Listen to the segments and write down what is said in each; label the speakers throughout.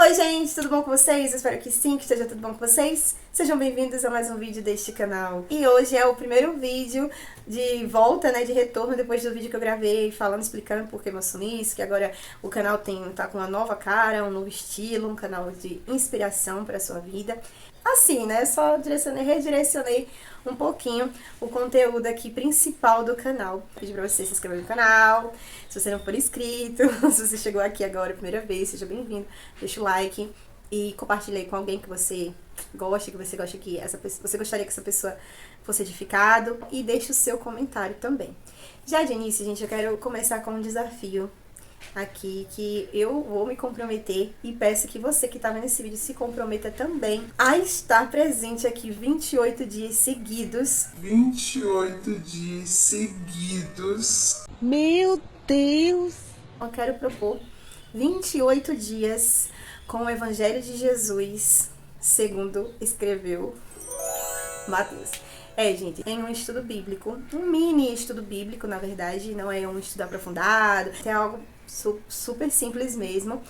Speaker 1: Oi gente, tudo bom com vocês? Eu espero que sim, que esteja tudo bom com vocês. Sejam bem-vindos a mais um vídeo deste canal. E hoje é o primeiro vídeo de volta, né, de retorno depois do vídeo que eu gravei falando, explicando por que meu sumiço, que agora o canal tá com uma nova cara, um novo estilo, um canal de inspiração para a sua vida. Assim, né, só redirecionei um pouquinho o conteúdo aqui principal do canal. Pedi pra você se inscrever no canal, se você não for inscrito, se você chegou aqui agora a primeira vez, seja bem-vindo. Deixa o like e compartilha aí com alguém que você gosta, que você gosta que você gostaria que essa pessoa fosse edificado, e deixa o seu comentário também. Já de início, gente, eu quero começar com um desafio aqui que eu vou me comprometer e peço que você que tá vendo esse vídeo se comprometa também a estar presente aqui 28 dias seguidos.
Speaker 2: 28 dias seguidos.
Speaker 1: Meu Deus! Eu quero propor 28 dias com o Evangelho de Jesus, segundo escreveu Mateus. Gente, tem um estudo bíblico, um mini estudo bíblico, na verdade, não é um estudo aprofundado, é algo super simples mesmo,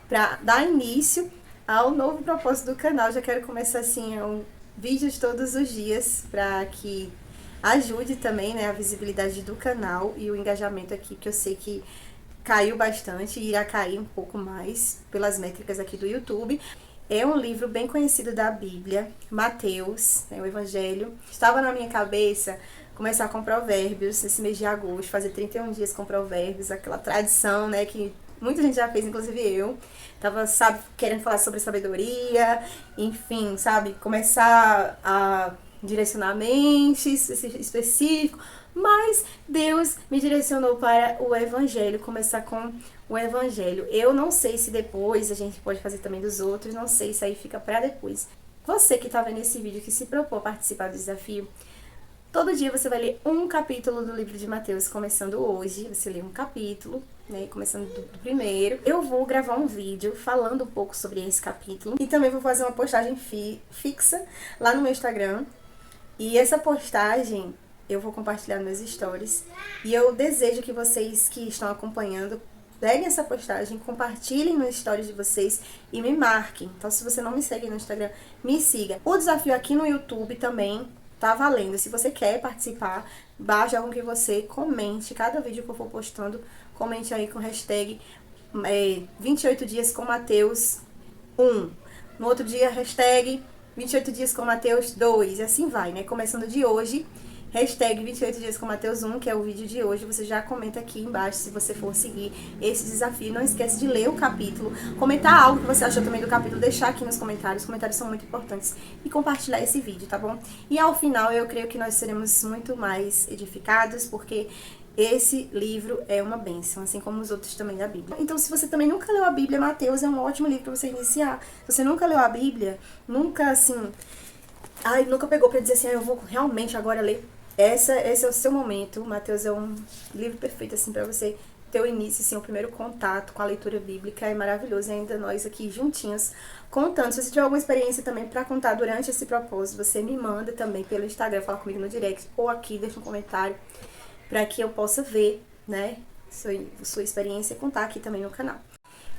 Speaker 1: para dar início ao novo propósito do canal. Já quero começar assim, vídeos todos os dias, para que ajude também, né, a visibilidade do canal e o engajamento aqui, que eu sei que caiu bastante e irá cair um pouco mais pelas métricas aqui do YouTube. É um livro bem conhecido da Bíblia, Mateus, né, o Evangelho. Estava na minha cabeça começar com Provérbios nesse mês de agosto, fazer 31 dias com Provérbios, aquela tradição, né, que muita gente já fez, inclusive eu. Tava, querendo falar sobre sabedoria, enfim, começar a direcionar mentes específico, mas Deus me direcionou para o Evangelho, começar com o Evangelho. Eu não sei se depois a gente pode fazer também dos outros, não sei se aí fica para depois. Você que tá vendo esse vídeo, que se propôs participar do desafio, todo dia você vai ler um capítulo do livro de Mateus, começando hoje. Você lê um capítulo, né, começando do primeiro. Eu vou gravar um vídeo falando um pouco sobre esse capítulo. E também vou fazer uma postagem fixa lá no meu Instagram. E essa postagem eu vou compartilhar nos meus stories. E eu desejo que vocês que estão acompanhando peguem essa postagem, compartilhem nos stories de vocês e me marquem. Então, se você não me segue no Instagram, me siga. O desafio aqui no YouTube também tá valendo. Se você quer participar, basta com que você comente cada vídeo que eu for postando. Comente aí com hashtag 28 dias com Mateus 1. No outro dia, hashtag 28 dias com Mateus 2. E assim vai, né? Começando de hoje, hashtag 28 dias com Mateus 1, que é o vídeo de hoje. Você já comenta aqui embaixo se você for seguir esse desafio. Não esquece de ler o capítulo, comentar algo que você achou também do capítulo, deixar aqui nos comentários. Os comentários são muito importantes. E compartilhar esse vídeo, tá bom? E ao final, eu creio que nós seremos muito mais edificados, porque esse livro é uma bênção, assim como os outros também da Bíblia. Então, se você também nunca leu a Bíblia, Mateus é um ótimo livro para você iniciar. Se você nunca leu a Bíblia, nunca pegou para dizer assim, eu vou realmente agora ler. Esse é o seu momento. Mateus é um livro perfeito, assim, para você ter o início, assim, o primeiro contato com a leitura bíblica. É maravilhoso. E ainda nós aqui juntinhos contando. Se você tiver alguma experiência também para contar durante esse propósito, você me manda também pelo Instagram, fala comigo no direct ou aqui, deixa um comentário, para que eu possa ver, né, sua experiência e contar aqui também no canal.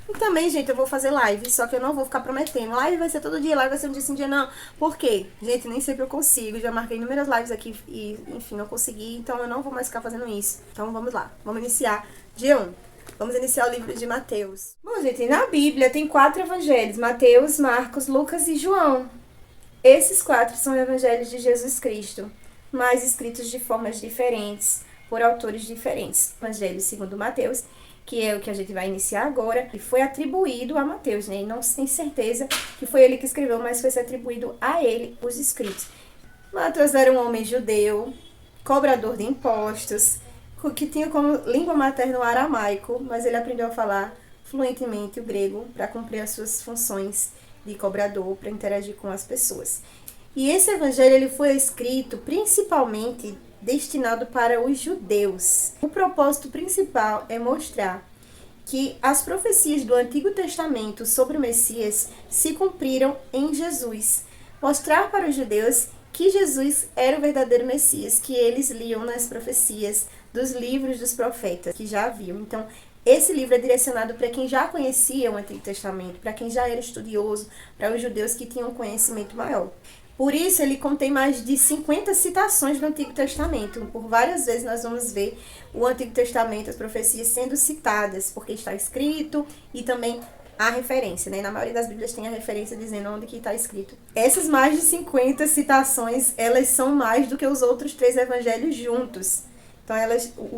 Speaker 1: E também, gente, eu vou fazer live, só que eu não vou ficar prometendo. Live vai ser todo dia, live vai ser um dia sim, um dia não. Por quê? Gente, nem sempre eu consigo. Já marquei inúmeras lives aqui e, enfim, não consegui. Então, eu não vou mais ficar fazendo isso. Então, vamos lá. Vamos iniciar dia 1. Vamos iniciar o livro de Mateus. Bom, gente, na Bíblia tem 4 evangelhos. Mateus, Marcos, Lucas e João. Esses 4 são evangelhos de Jesus Cristo, mas escritos de formas diferentes, por autores diferentes. O Evangelho segundo Mateus, que é o que a gente vai iniciar agora, e foi atribuído a Mateus, né? E não se tem certeza que foi ele que escreveu, mas foi atribuído a ele os escritos. Mateus era um homem judeu, cobrador de impostos, que tinha como língua materna o aramaico, mas ele aprendeu a falar fluentemente o grego para cumprir as suas funções de cobrador, para interagir com as pessoas. E esse evangelho ele foi escrito principalmente destinado para os judeus. O propósito principal é mostrar que as profecias do Antigo Testamento sobre o Messias se cumpriram em Jesus. Mostrar para os judeus que Jesus era o verdadeiro Messias, que eles liam nas profecias dos livros dos profetas, que já haviam. Então, Esse livro é direcionado para quem já conhecia o Antigo Testamento, para quem já era estudioso, para os judeus que tinham um conhecimento maior. Por isso, ele contém mais de 50 citações do Antigo Testamento. Por várias vezes nós vamos ver o Antigo Testamento, as profecias sendo citadas, porque está escrito e também a referência, né? Na maioria das Bíblias tem a referência dizendo onde que está escrito. Essas mais de 50 citações, elas são mais do que os outros 3 evangelhos juntos. Então,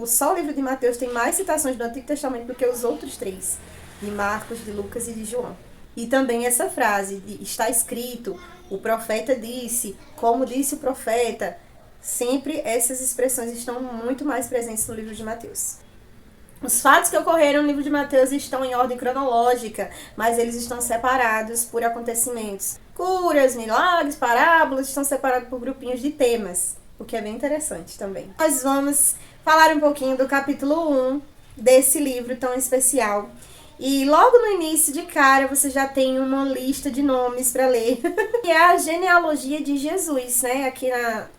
Speaker 1: só o livro de Mateus tem mais citações do Antigo Testamento do que os outros 3, de Marcos, de Lucas e de João. E também essa frase de está escrito, o profeta disse, como disse o profeta, sempre essas expressões estão muito mais presentes no livro de Mateus. Os fatos que ocorreram no livro de Mateus estão em ordem cronológica, mas eles estão separados por acontecimentos. Curas, milagres, parábolas estão separados por grupinhos de temas, o que é bem interessante também. Nós vamos falar um pouquinho do capítulo 1 desse livro tão especial. E logo no início de cara você já tem uma lista de nomes para ler. Que é a genealogia de Jesus, né? Aqui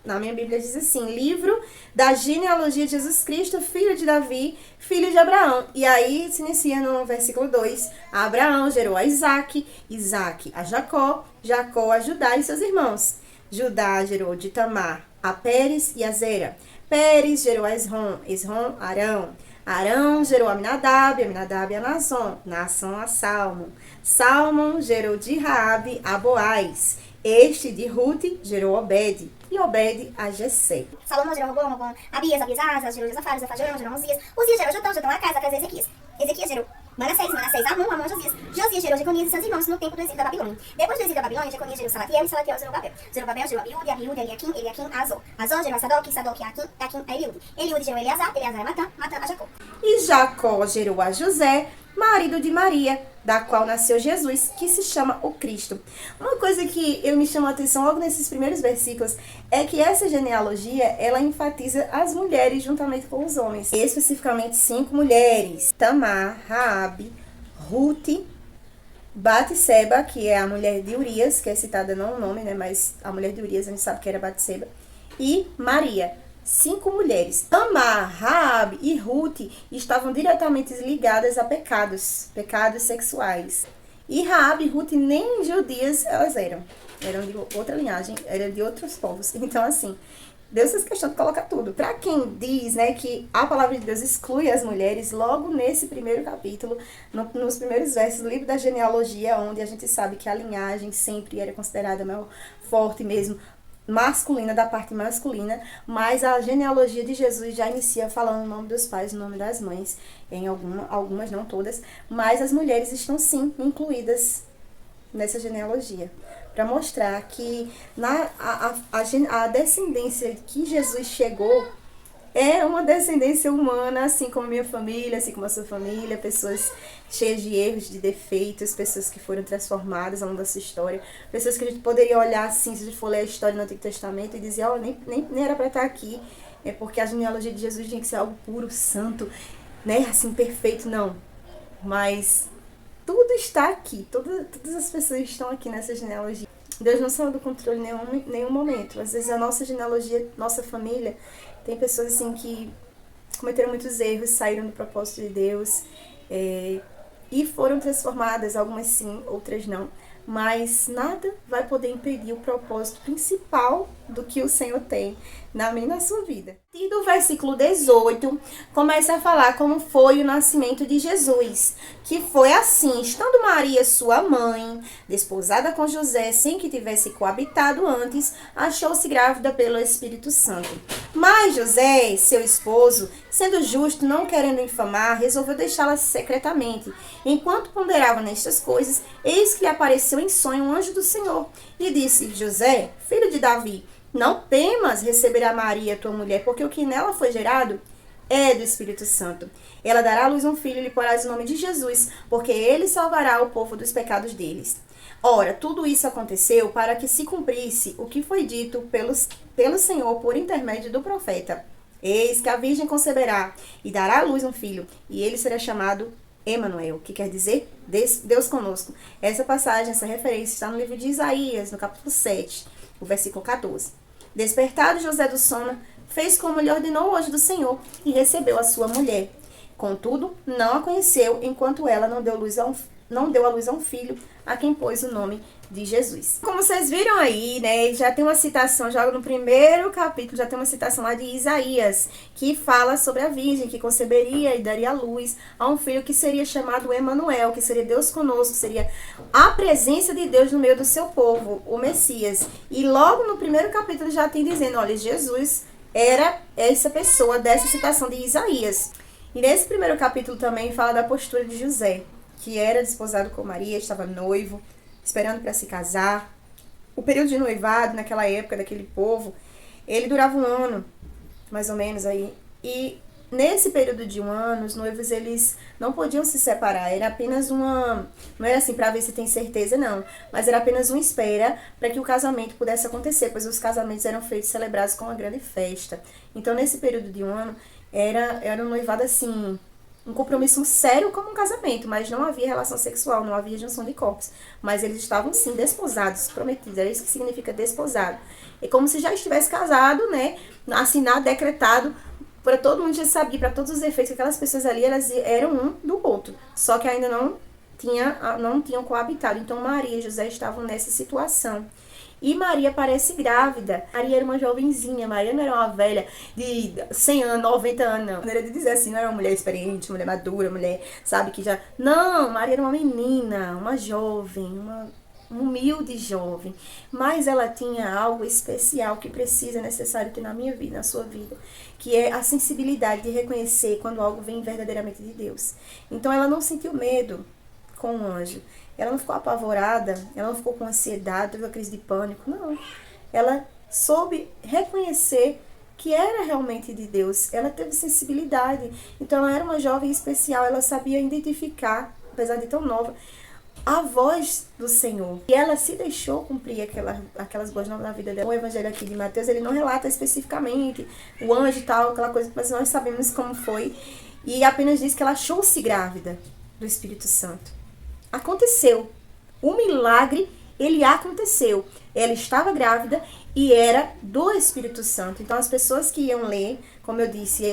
Speaker 1: na minha Bíblia diz assim, livro da genealogia de Jesus Cristo, filho de Davi, filho de Abraão. E aí se inicia no versículo 2, Abraão gerou a Isaac, Isaac a Jacó, Jacó a Judá e seus irmãos. Judá gerou de Tamar a Pérez e a Zera. Pérez gerou a Esrom, Esrom a Arão. Arão gerou Aminadab, Aminadab a Naasson, Naasson a Salmon. Salmon gerou de Raabe a Boaz. Este de Ruth gerou Obed, e Obed a Jessé.
Speaker 3: Salomão gerou Roboão, Roboão, Abias, Asas, gerou Josafá, Josafá gerou Uzias. Uzias gerou Jotão, Jotão Acas, Acas Ezequias. Ezequias gerou Manassés, Amon, Amon Josias. Josias gerou Jeconias e seus irmãos no tempo do exílio da Babilônia. Depois do exílio da Babilônia, Jeconias gerou Salatiel e Salatiel gerou Babel. Zerubabel gerou Abiúde, Abiúde, Eliakim, Azor. Azor gerou a Sadoc, Akim a Eliúde. Eliúde gerou Eleazar a Matã, Matã a Jacó.
Speaker 1: E Jacó gerou a José, marido de Maria, da qual nasceu Jesus, que se chama o Cristo. Uma coisa que me chamou a atenção logo nesses primeiros versículos é que essa genealogia, ela enfatiza as mulheres juntamente com os homens. Especificamente 5 mulheres. Tamar, Raabe, Ruth, Batseba, que é a mulher de Urias, que é citada não o nome, né, mas a mulher de Urias a gente sabe que era Batseba, e Maria. 5 mulheres. Tamar, Raabe e Ruth estavam diretamente ligadas a pecados sexuais. E Raabe e Ruth nem judias elas eram de outra linhagem, eram de outros povos. Então, assim, Deus fez questão de colocar tudo. Para quem diz, né, que a palavra de Deus exclui as mulheres, logo nesse primeiro capítulo, nos primeiros versos do livro da genealogia, onde a gente sabe que a linhagem sempre era considerada mais forte mesmo, masculina, da parte masculina, mas a genealogia de Jesus já inicia falando o nome dos pais, o nome das mães, em algumas, não todas, mas as mulheres estão sim incluídas nessa genealogia, para mostrar que a descendência que Jesus chegou é uma descendência humana, assim como a minha família, assim como a sua família, pessoas cheias de erros, de defeitos, pessoas que foram transformadas ao longo da sua história, pessoas que a gente poderia olhar assim, se a gente for ler a história no Antigo Testamento e dizer, nem era para estar aqui, é porque a genealogia de Jesus tinha que ser algo puro, santo, né, assim, perfeito, não. Mas tudo está aqui, todas as pessoas estão aqui nessa genealogia. Deus não saiu do controle em nenhum momento. Às vezes a nossa genealogia, nossa família, tem pessoas assim que cometeram muitos erros, saíram do propósito de Deus e foram transformadas, algumas sim, outras não. Mas nada vai poder impedir o propósito principal do que o Senhor tem na minha e na sua vida. E do versículo 18, começa a falar como foi o nascimento de Jesus. Que foi assim, estando Maria, sua mãe, desposada com José, sem que tivesse coabitado antes, achou-se grávida pelo Espírito Santo. Mas José, seu esposo, sendo justo, não querendo infamar, resolveu deixá-la secretamente. Enquanto ponderava nestas coisas, eis que lhe apareceu em sonho um anjo do Senhor e disse, José, filho de Davi, não temas receber a Maria, tua mulher, porque o que nela foi gerado é do Espírito Santo. Ela dará à luz um filho e lhe porás o nome de Jesus, porque ele salvará o povo dos pecados deles. Ora, tudo isso aconteceu para que se cumprisse o que foi dito pelo Senhor por intermédio do profeta. Eis que a virgem conceberá e dará à luz um filho, e ele será chamado Emanuel, que quer dizer Deus conosco. Essa passagem, essa referência está no livro de Isaías, no capítulo 7, o versículo 14. Despertado José do sono, fez como lhe ordenou o anjo do Senhor e recebeu a sua mulher. Contudo, não a conheceu enquanto ela não deu à luz a um filho, a quem pôs o nome de Jesus. Como vocês viram aí, né, já tem uma citação, já no primeiro capítulo, já tem uma citação lá de Isaías, que fala sobre a virgem que conceberia e daria à luz a um filho que seria chamado Emanuel, que seria Deus conosco, seria a presença de Deus no meio do seu povo, o Messias. E logo no primeiro capítulo já tem dizendo, olha, Jesus era essa pessoa dessa citação de Isaías. E nesse primeiro capítulo também fala da postura de José, que era desposado com Maria, estava noivo, esperando para se casar. O período de noivado, naquela época, daquele povo, ele durava 1 ano, mais ou menos aí. E nesse período de 1 ano, os noivos, eles não podiam se separar. Era apenas uma... Não era assim para ver se tem certeza, não. Mas era apenas uma espera para que o casamento pudesse acontecer, pois os casamentos eram feitos, celebrados com uma grande festa. Então, nesse período de 1 ano, era um noivado assim, um compromisso sério como um casamento, mas não havia relação sexual, não havia junção de corpos. Mas eles estavam sim desposados, prometidos, era isso que significa desposado. É como se já estivesse casado, né, assinado, decretado, para todo mundo já sabia, para todos os efeitos, que aquelas pessoas ali, elas eram um do outro, só que ainda não tinham coabitado. Então Maria e José estavam nessa situação. E Maria parece grávida. Maria era uma jovenzinha, Maria não era uma velha de 100 anos, 90 anos, não. Maneira de dizer assim, não era uma mulher experiente, mulher madura, mulher, sabe, que já... Não, Maria era uma menina, uma jovem, uma humilde jovem. Mas ela tinha algo especial que precisa, necessário ter na minha vida, na sua vida, que é a sensibilidade de reconhecer quando algo vem verdadeiramente de Deus. Então ela não sentiu medo com o anjo. Ela não ficou apavorada, ela não ficou com ansiedade, teve uma crise de pânico, não. Ela soube reconhecer que era realmente de Deus. Ela teve sensibilidade. Então ela era uma jovem especial, ela sabia identificar, apesar de tão nova, a voz do Senhor. E ela se deixou cumprir aquelas boas novas na vida dela. O evangelho aqui de Mateus, ele não relata especificamente o anjo e tal, aquela coisa, mas nós sabemos como foi. E apenas diz que ela achou-se grávida do Espírito Santo. Aconteceu. O milagre, ele aconteceu. Ela estava grávida e era do Espírito Santo. Então, as pessoas que iam ler, como eu disse,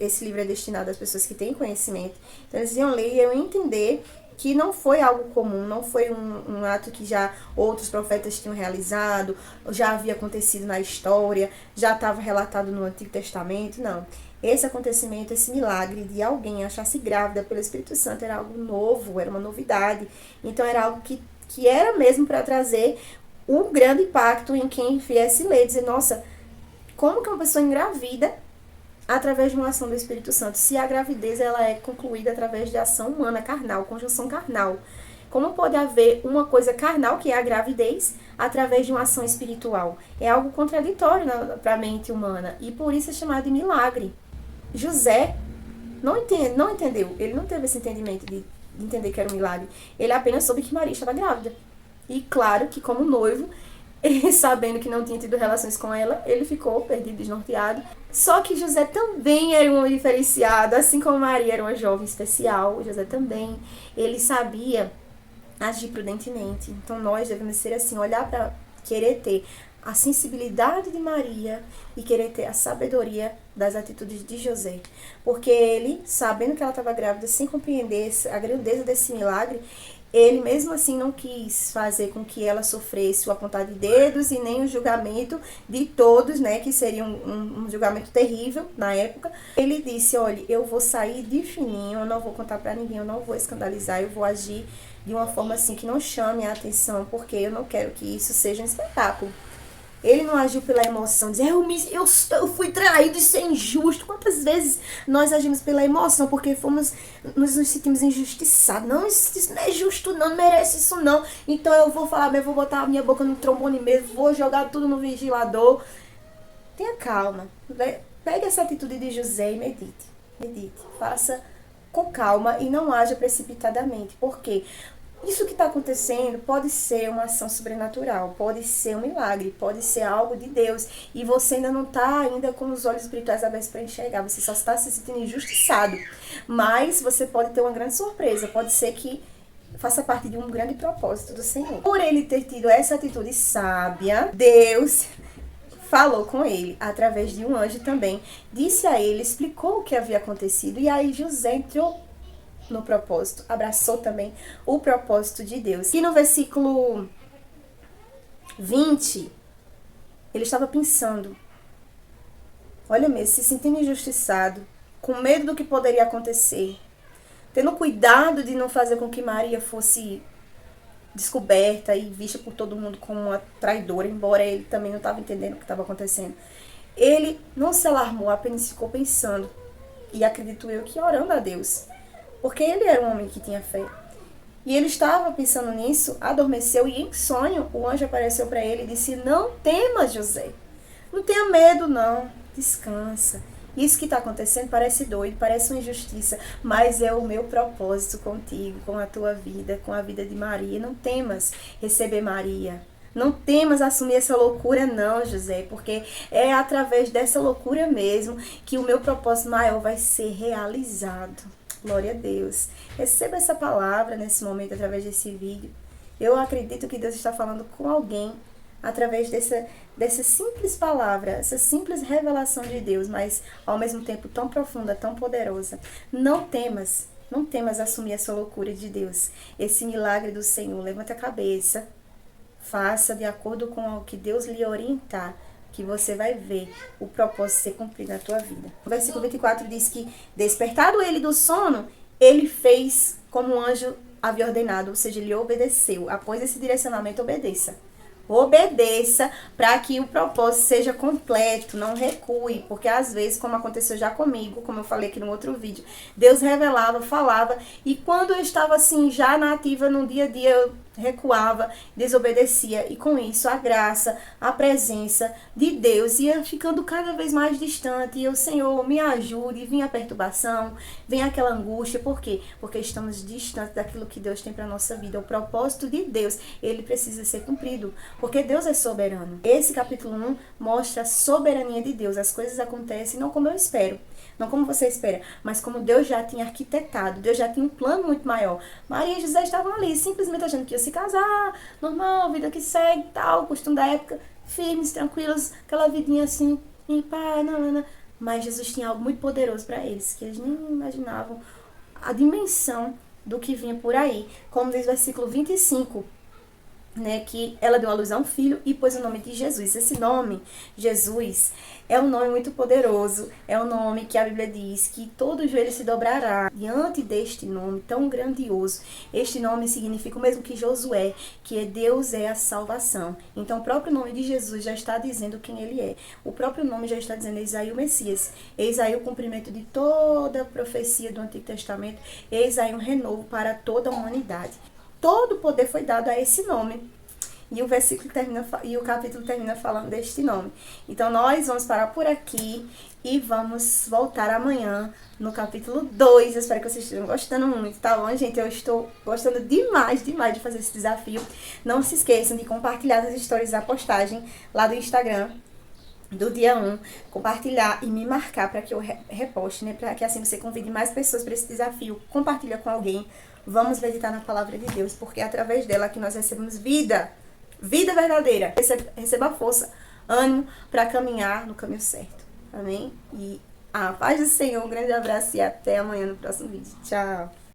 Speaker 1: esse livro é destinado às pessoas que têm conhecimento. Então, eles iam ler e iam entender que não foi algo comum, não foi um ato que já outros profetas tinham realizado, já havia acontecido na história, já estava relatado no Antigo Testamento, não. Esse acontecimento, esse milagre de alguém achar-se grávida pelo Espírito Santo era algo novo, era uma novidade. Então era algo que era mesmo para trazer um grande impacto em quem viesse ler, dizer, nossa, como que uma pessoa engravida através de uma ação do Espírito Santo? Se a gravidez ela é concluída através de ação humana, carnal, conjunção carnal. Como pode haver uma coisa carnal, que é a gravidez, através de uma ação espiritual? É algo contraditório para a mente humana e por isso é chamado de milagre. José não entendeu, ele não teve esse entendimento de entender que era um milagre. Ele apenas soube que Maria estava grávida. E claro que como noivo, ele, sabendo que não tinha tido relações com ela, ele ficou perdido, desnorteado. Só que José também era um homem diferenciado, assim como Maria era uma jovem especial, José também, ele sabia agir prudentemente. Então nós devemos ser assim, olhar para querer ter a sensibilidade de Maria e querer ter a sabedoria das atitudes de José. Porque ele, sabendo que ela estava grávida, sem compreender a grandeza desse milagre, ele mesmo assim não quis fazer com que ela sofresse o apontar de dedos e nem o julgamento de todos, né, que seria um julgamento terrível na época. Ele disse, olha, eu vou sair de fininho, eu não vou contar para ninguém, eu não vou escandalizar, eu vou agir de uma forma assim que não chame a atenção, porque eu não quero que isso seja um espetáculo. Ele não agiu pela emoção, dizer, eu fui traído, isso é injusto. Quantas vezes nós agimos pela emoção, porque nós nos sentimos injustiçados. Não, isso não é justo não merece isso não. Então eu vou falar, eu vou botar a minha boca no trombone mesmo, vou jogar tudo no ventilador. Tenha calma. Pegue essa atitude de José e medite. Medite. Faça com calma e não haja precipitadamente. Por quê? Isso que está acontecendo pode ser uma ação sobrenatural, pode ser um milagre, pode ser algo de Deus. E você ainda não está ainda com os olhos espirituais abertos para enxergar, você só está se sentindo injustiçado. Mas você pode ter uma grande surpresa, pode ser que faça parte de um grande propósito do Senhor. Por ele ter tido essa atitude sábia, Deus falou com ele através de um anjo também, disse a ele, explicou o que havia acontecido, e aí José entrou no propósito, abraçou também o propósito de Deus. E no versículo 20, ele estava pensando, olha mesmo, se sentindo injustiçado, com medo do que poderia acontecer, tendo cuidado de não fazer com que Maria fosse descoberta e vista por todo mundo como uma traidora, embora ele também não estava entendendo o que estava acontecendo. Ele não se alarmou, apenas ficou pensando, e acredito eu que orando a Deus, porque ele era um homem que tinha fé. E ele estava pensando nisso, adormeceu, e em sonho o anjo apareceu para ele e disse, não temas, José, não tenha medo não, descansa. Isso que está acontecendo parece doido, parece uma injustiça, mas é o meu propósito contigo, com a tua vida, com a vida de Maria. Não temas receber Maria. Não temas assumir essa loucura não, José, porque é através dessa loucura mesmo que o meu propósito maior vai ser realizado. Glória a Deus. Receba essa palavra nesse momento, através desse vídeo. Eu acredito que Deus está falando com alguém através dessa simples palavra, essa simples revelação de Deus, mas ao mesmo tempo tão profunda, tão poderosa. Não temas assumir essa loucura de Deus, esse milagre do Senhor. Levanta a cabeça, faça de acordo com o que Deus lhe orientar, que você vai ver o propósito ser cumprido na tua vida. O versículo 24 diz que, despertado ele do sono, ele fez como o anjo havia ordenado, ou seja, ele obedeceu. Após esse direcionamento, obedeça. Obedeça para que o propósito seja completo, não recue, porque às vezes, como aconteceu já comigo, como eu falei aqui no outro vídeo, Deus revelava, falava, e quando eu estava assim, já na ativa no dia a dia, eu recuava, desobedecia, e com isso a graça, a presença de Deus ia ficando cada vez mais distante, e o Senhor me ajude, e vinha a perturbação, vem aquela angústia. Por quê? Porque estamos distantes daquilo que Deus tem para a nossa vida. O propósito de Deus, ele precisa ser cumprido, porque Deus é soberano. Esse capítulo 1 mostra a soberania de Deus. As coisas acontecem não como eu espero, não como você espera, mas como Deus já tinha arquitetado. Deus já tinha um plano muito maior. Maria e José estavam ali, simplesmente achando que ia se casar, normal, vida que segue, tal, costume da época, firmes, tranquilos, aquela vidinha assim, em paz, não. Mas Jesus tinha algo muito poderoso para eles, que eles nem imaginavam a dimensão do que vinha por aí. Como diz o versículo 25, né, que ela deu à luz a um filho e pôs o nome de Jesus. Esse nome, Jesus, é um nome muito poderoso, é um nome que a Bíblia diz que todo joelho se dobrará diante deste nome tão grandioso. Este nome significa o mesmo que Josué, que é Deus é a salvação. Então o próprio nome de Jesus já está dizendo quem ele é. O próprio nome já está dizendo, eis aí o Messias, eis aí o cumprimento de toda a profecia do Antigo Testamento, eis aí um renovo para toda a humanidade. Todo o poder foi dado a esse nome. E o versículo termina, e o capítulo termina falando deste nome. Então nós vamos parar por aqui e vamos voltar amanhã no capítulo 2. Eu espero que vocês estejam gostando muito, tá bom, gente? Eu estou gostando demais de fazer esse desafio. Não se esqueçam de compartilhar as histórias da postagem lá do Instagram do dia 1, compartilhar e me marcar para que eu reposte, né? Para que assim você convide mais pessoas para esse desafio. Compartilha com alguém. Vamos meditar na palavra de Deus, porque é através dela que nós recebemos vida verdadeira. Receba força, ânimo para caminhar no caminho certo. Amém? E a paz do Senhor, um grande abraço e até amanhã no próximo vídeo. Tchau!